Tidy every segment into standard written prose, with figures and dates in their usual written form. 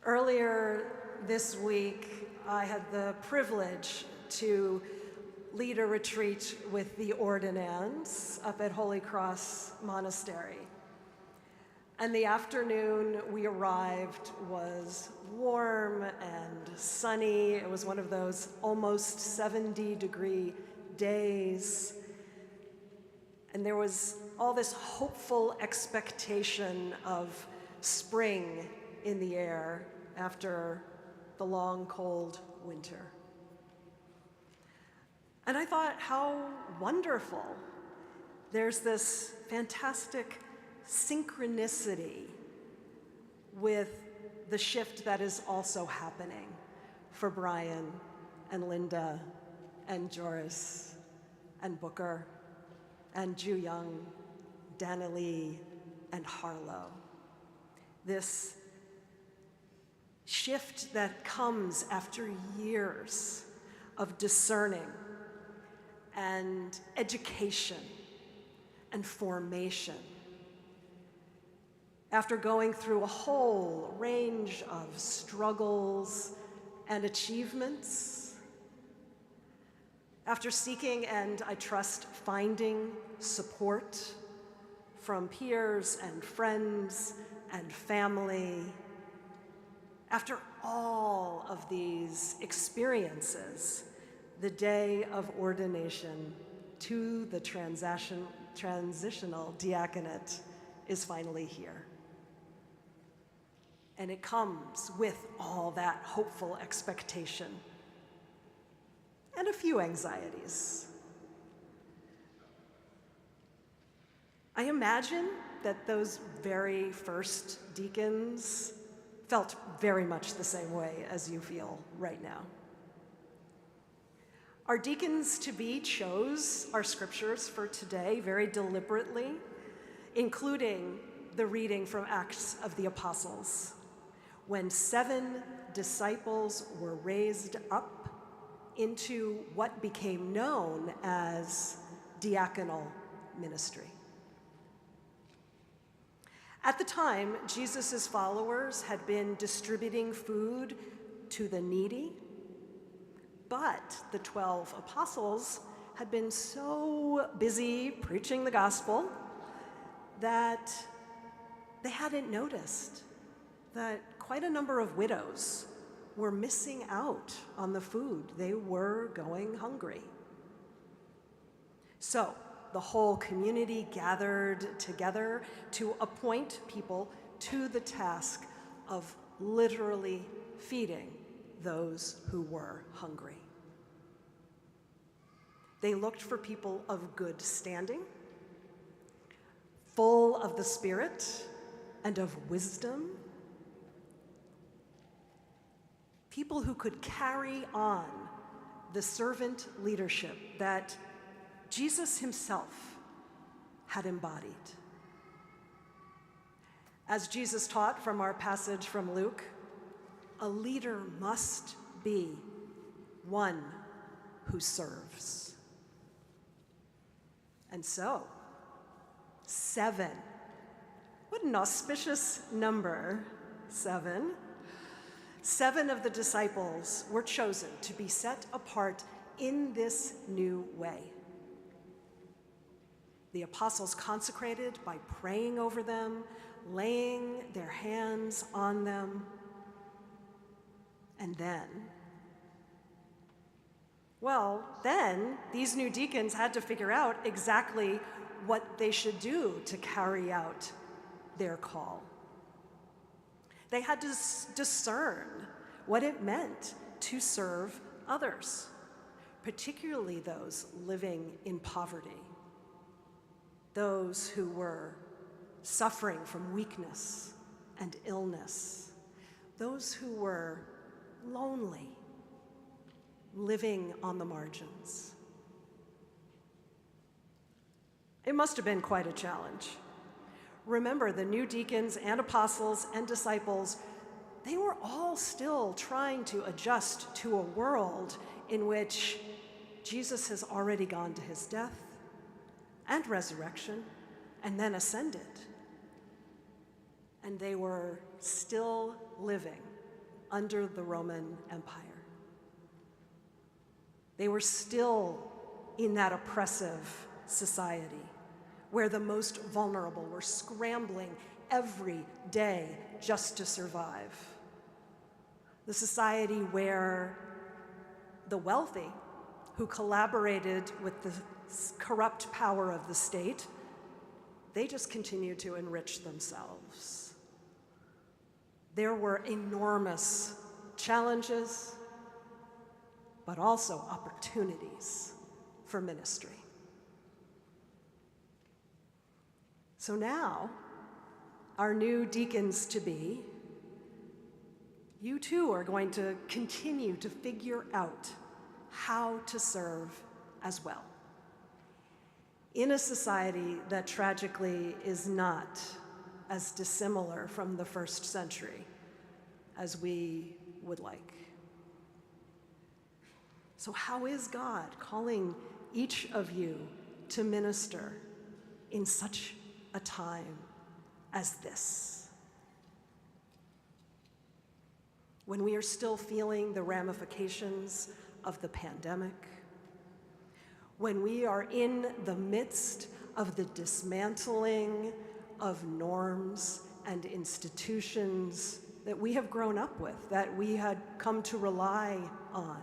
Earlier this week, I had the privilege to lead a retreat with the Ordinands up at Holy Cross Monastery. And the afternoon we arrived was warm and sunny. It was one of those almost 70-degree days. And there was all this hopeful expectation of spring in the air after the long, cold winter. And I thought, how wonderful. There's this fantastic synchronicity with the shift that is also happening for Brian and Linda and Joris and Booker and Ju Young, Danilee and Harlow. This shift that comes after years of discerning and education and formation. After going through a whole range of struggles and achievements, after seeking and, I trust, finding support from peers and friends and family, after all of these experiences, the day of ordination to the Transitional Diaconate is finally here. And it comes with all that hopeful expectation and a few anxieties. I imagine that those very first deacons felt very much the same way as you feel right now. Our deacons-to-be chose our scriptures for today very deliberately, including the reading from Acts of the Apostles, when 7 disciples were raised up into what became known as diaconal ministry. At the time, Jesus' followers had been distributing food to the needy, but the 12 apostles had been so busy preaching the gospel that they hadn't noticed that quite a number of widows were missing out on the food. They were going hungry. So the whole community gathered together to appoint people to the task of literally feeding those who were hungry. They looked for people of good standing, full of the Spirit and of wisdom, people who could carry on the servant leadership that Jesus himself had embodied. As Jesus taught from our passage from Luke, a leader must be one who serves. And so, 7. What an auspicious number, 7. 7 of the disciples were chosen to be set apart in this new way. The apostles consecrated by praying over them, laying their hands on them, and then these new deacons had to figure out exactly what they should do to carry out their call. They had to discern what it meant to serve others, particularly those living in poverty, those who were suffering from weakness and illness, those who were lonely, living on the margins. It must have been quite a challenge. Remember, the new deacons and apostles and disciples, they were all still trying to adjust to a world in which Jesus has already gone to his death and resurrection and then ascended. And they were still living under the Roman Empire. They were still in that oppressive society where the most vulnerable were scrambling every day just to survive. The society where the wealthy, who collaborated with the corrupt power of the state, they just continued to enrich themselves. There were enormous challenges, but also opportunities for ministry. So now, our new deacons-to-be, you too are going to continue to figure out how to serve as well in a society that tragically is not as dissimilar from the first century as we would like. So how is God calling each of you to minister in such a time as this? When we are still feeling the ramifications of the pandemic, when we are in the midst of the dismantling of norms and institutions that we have grown up with, that we had come to rely on,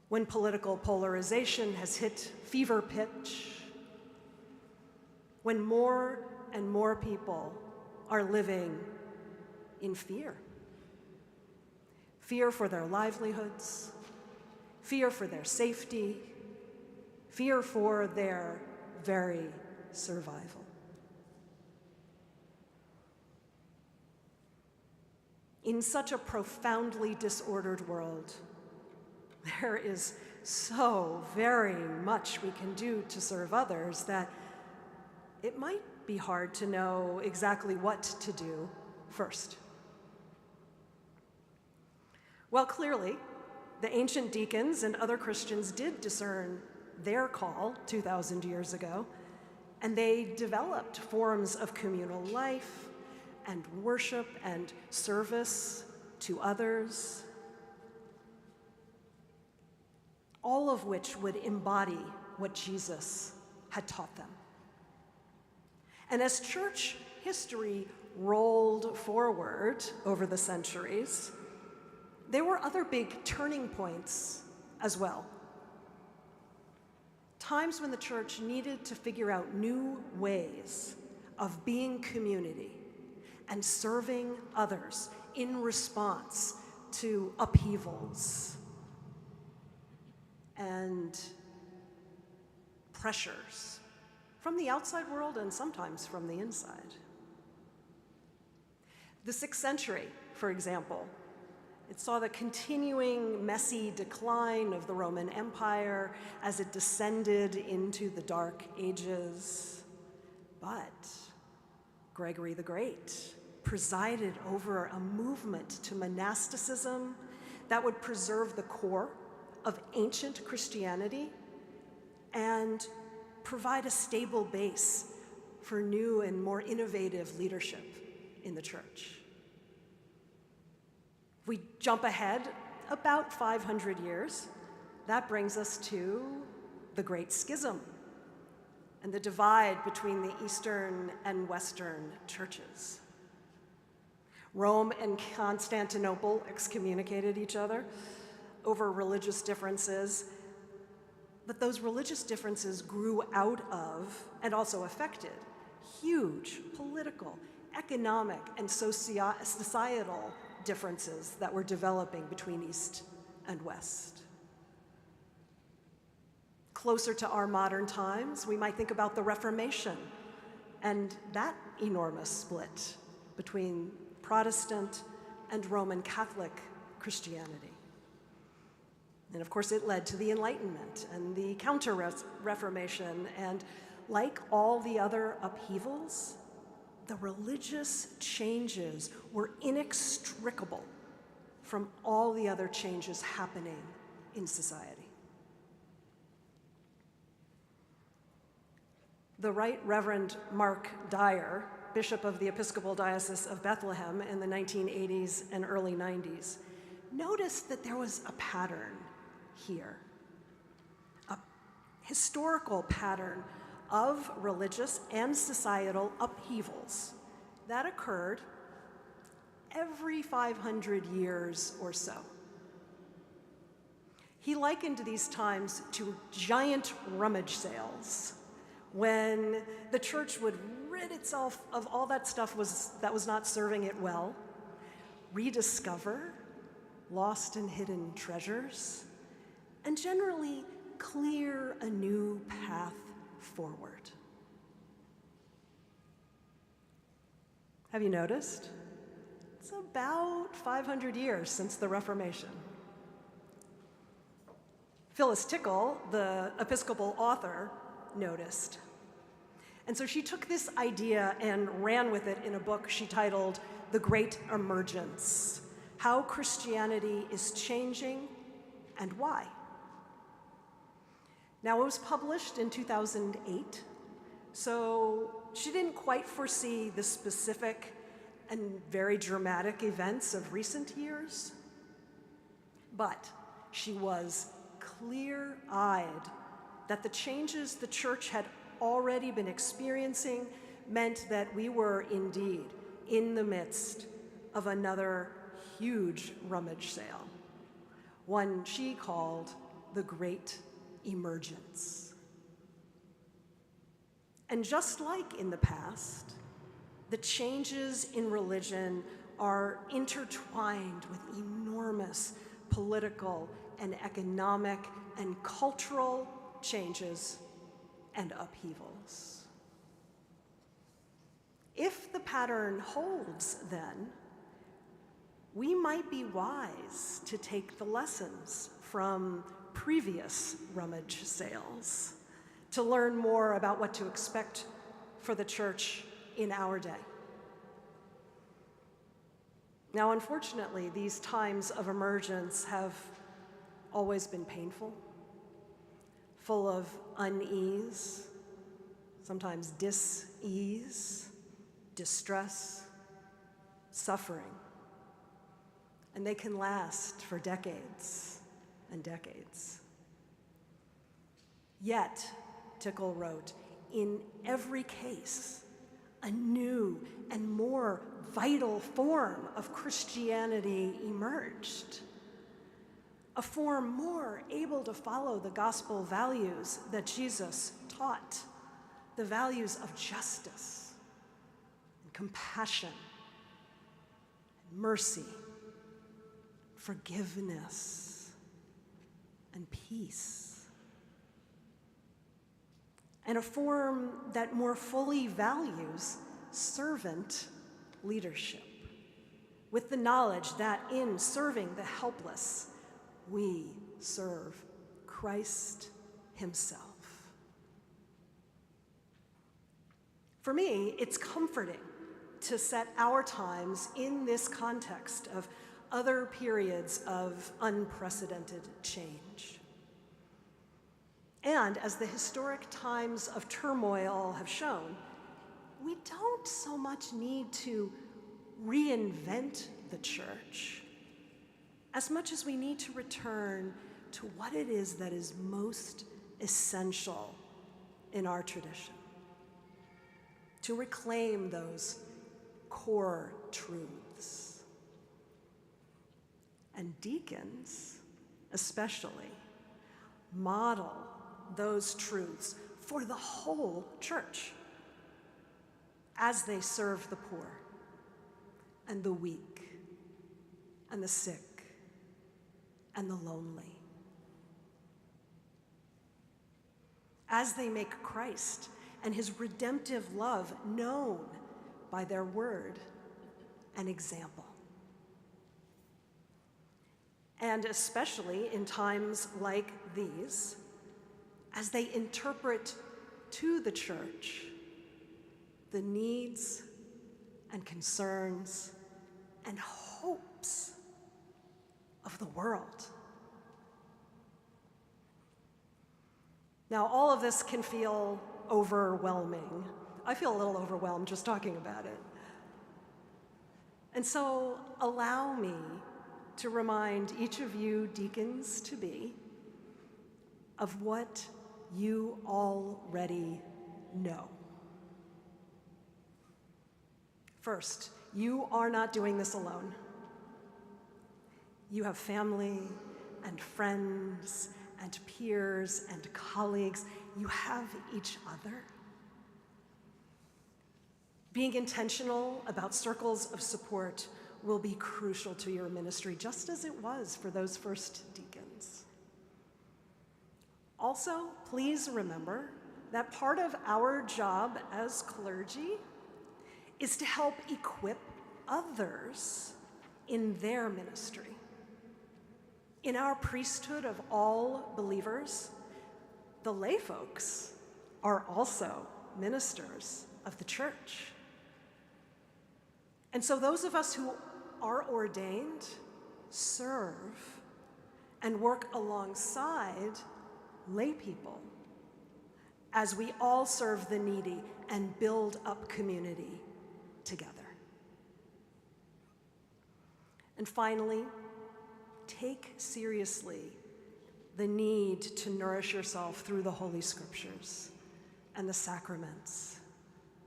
when political polarization has hit fever pitch, when more and more people are living in fear. Fear for their livelihoods, fear for their safety, fear for their very survival. In such a profoundly disordered world, there is so very much we can do to serve others that it might be hard to know exactly what to do first. Well, clearly, the ancient deacons and other Christians did discern their call 2,000 years ago, and they developed forms of communal life and worship and service to others, all of which would embody what Jesus had taught them. And as church history rolled forward over the centuries, there were other big turning points as well. Times when the church needed to figure out new ways of being community and serving others in response to upheavals and pressures from the outside world and sometimes from the inside. The 6th century, for example, it saw the continuing messy decline of the Roman Empire as it descended into the Dark Ages. But Gregory the Great presided over a movement to monasticism that would preserve the core of ancient Christianity and provide a stable base for new and more innovative leadership in the church. If we jump ahead about 500 years, that brings us to the Great Schism and the divide between the Eastern and Western churches. Rome and Constantinople excommunicated each other over religious differences, but those religious differences grew out of and also affected huge political, economic, and societal differences that were developing between East and West. Closer to our modern times, we might think about the Reformation and that enormous split between Protestant and Roman Catholic Christianity. And of course, it led to the Enlightenment and the Counter-Reformation, and like all the other upheavals, the religious changes were inextricable from all the other changes happening in society. The Right Reverend Mark Dyer Bishop of the Episcopal Diocese of Bethlehem in the 1980s and early 90s, noticed that there was a pattern here, a historical pattern of religious and societal upheavals that occurred every 500 years or so. He likened these times to giant rummage sales, when the church would rid itself of all that stuff that was not serving it well, rediscover lost and hidden treasures, and generally clear a new path forward. Have you noticed? It's about 500 years since the Reformation. Phyllis Tickle, the Episcopal author, noticed. And so she took this idea and ran with it in a book she titled The Great Emergence: How Christianity is Changing and Why. Now, it was published in 2008, so she didn't quite foresee the specific and very dramatic events of recent years, but she was clear-eyed that the changes the church had already been experiencing meant that we were indeed in the midst of another huge rummage sale, one she called the Great Emergence. And just like in the past, the changes in religion are intertwined with enormous political and economic and cultural changes and upheavals. If the pattern holds, then, we might be wise to take the lessons from previous rummage sales to learn more about what to expect for the church in our day. Now, unfortunately, these times of emergence have always been painful, full of unease, sometimes dis-ease, distress, suffering, and they can last for decades and decades. Yet, Tickle wrote, in every case, a new and more vital form of Christianity emerged, a form more able to follow the gospel values that Jesus taught, the values of justice and compassion and mercy, forgiveness and peace, and a form that more fully values servant leadership, with the knowledge that in serving the helpless, we serve Christ himself. For me, it's comforting to set our times in this context of other periods of unprecedented change. And as the historic times of turmoil have shown, we don't so much need to reinvent the church as much as we need to return to what it is that is most essential in our tradition, to reclaim those core truths. And deacons, especially, model those truths for the whole church as they serve the poor and the weak and the sick and the lonely, as they make Christ and his redemptive love known by their word and example. And especially in times like these, as they interpret to the church the needs and concerns and hopes of the world. Now, all of this can feel overwhelming, I feel a little overwhelmed just talking about it. And so allow me to remind each of you deacons-to-be of what you already know. First, you are not doing this alone. You have family and friends and peers and colleagues. You have each other. Being intentional about circles of support will be crucial to your ministry, just as it was for those first deacons. Also, please remember that part of our job as clergy is to help equip others in their ministry. In our priesthood of all believers, the lay folks are also ministers of the church. And so those of us who are ordained serve and work alongside lay people as we all serve the needy and build up community together. And finally, take seriously the need to nourish yourself through the Holy Scriptures and the sacraments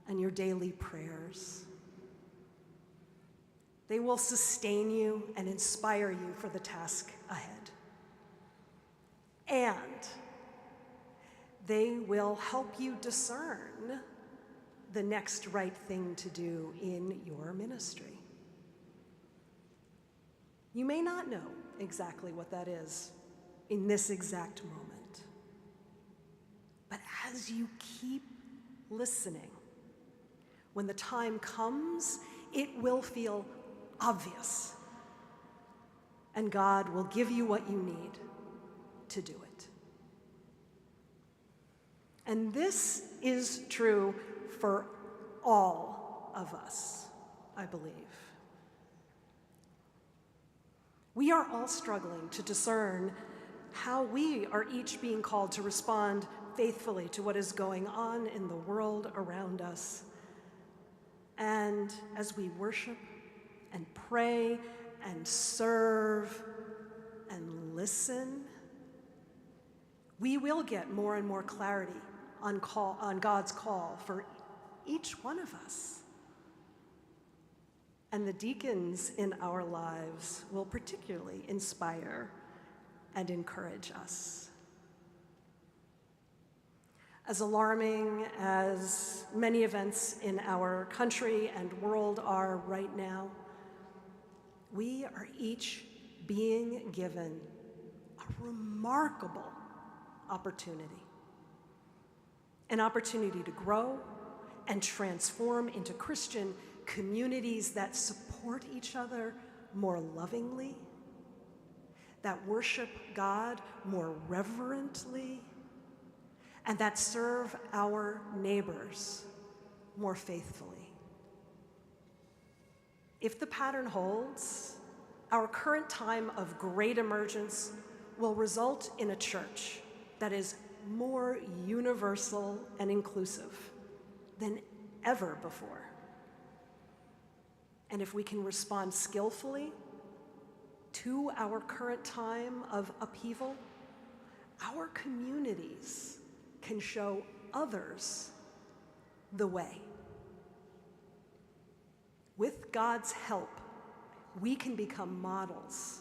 and your daily prayers. They will sustain you and inspire you for the task ahead. And they will help you discern the next right thing to do in your ministry. You may not know exactly what that is in this exact moment, but as you keep listening, when the time comes, it will feel obvious, and God will give you what you need to do it. And this is true for all of us, I believe. We are all struggling to discern how we are each being called to respond faithfully to what is going on in the world around us. And as we worship and pray and serve and listen, we will get more and more clarity on God's call for each one of us. And the deacons in our lives will particularly inspire and encourage us. As alarming as many events in our country and world are right now, we are each being given a remarkable opportunity. An opportunity to grow and transform into Christian communities that support each other more lovingly, that worship God more reverently, and that serve our neighbors more faithfully. If the pattern holds, our current time of great emergence will result in a church that is more universal and inclusive than ever before. And if we can respond skillfully to our current time of upheaval, our communities can show others the way. With God's help, we can become models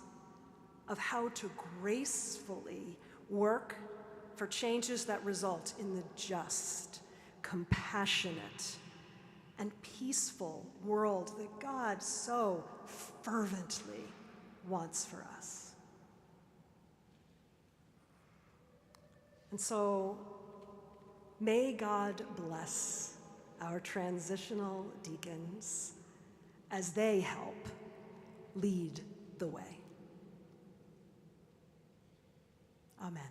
of how to gracefully work for changes that result in the just, compassionate, and peaceful world that God so fervently wants for us. And so, may God bless our transitional deacons as they help lead the way. Amen.